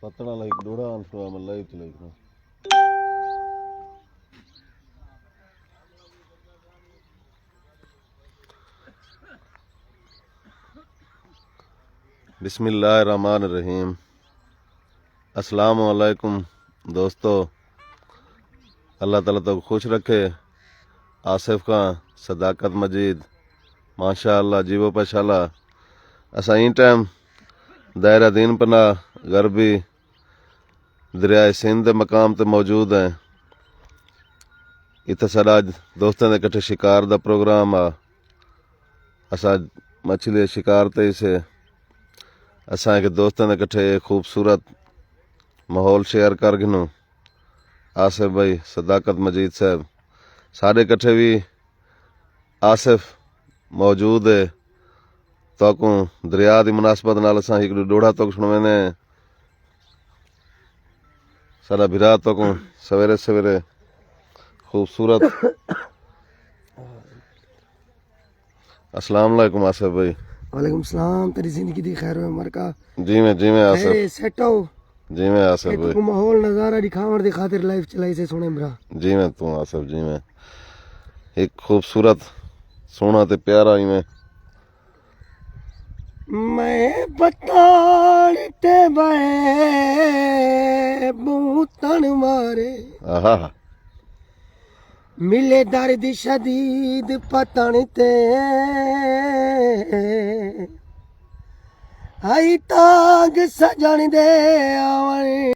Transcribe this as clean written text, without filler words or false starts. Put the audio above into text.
پتنا like ڈوڑا انسوا من like like نا بسم اللہ الرحمن الرحیم. السلام علیکم دوستو. اللہ تعالیٰ تو خوش رکھے. آصف خان، صداقت مجید، ماشاء اللہ جیو پشالہ. اساں این ٹائم دائرہ دین پناہ غربی دریائے سندھ مقام تے موجود ہیں. اتھے ساڈا اج دوستاں دے کٹھے شکار دا پروگرام آ. اساں مچھلی شکار تے سے اساں کے دوستاں دے کٹھے خوبصورت ماحول شیئر کر گنوں. آصف بھائی، صداقت مجید صاحب ساڈے کٹھے بھی آصف موجود ہے. تو دریا دی مناسبت نال اساں ایک ڈوڑا تو سنوینے ساڈا بھرا تو سویرے سویرے خوبصورت. السلام علیکم آصف بھائی. وعلیکم السلام. تیری زندگی دی خیر و برکہ. جی میں آصف. سیٹ ہو جی میں آصف بھائی. تو ماحول نظارہ دکھاون دی خاطر لائف چلائی سے سونے برا. جی میں تو آصف جی میں ایک خوبصورت سونا تے پیارا ہی میں بتاڑ تے بے بوتن مارے آہا ملے درد شدید پتن تے آئی تاگ سجن دے آون